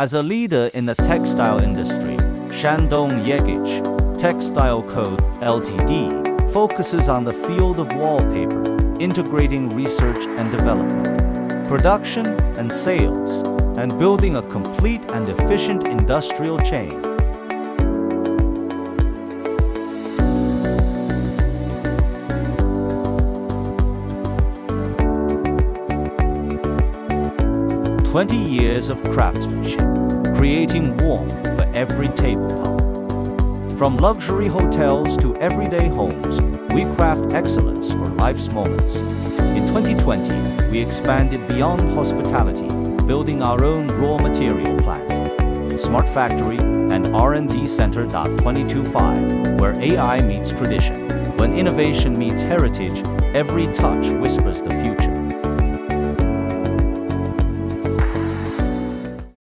As a leader in the textile industry, Shandong Yige Textile Co. Ltd. focuses on the field of wallpaper, integrating research and development, production and sales, and building a complete and efficient industrial chain. "20 years of craftsmanship, creating warmth for every tabletop. From luxury hotels to everyday homes, we craft excellence for life's moments." In 2020, we expanded beyond hospitality, building our own raw material plant, smart factory, and R&D center. 225, where AI meets tradition. When innovation meets heritage, every touch whispers the future.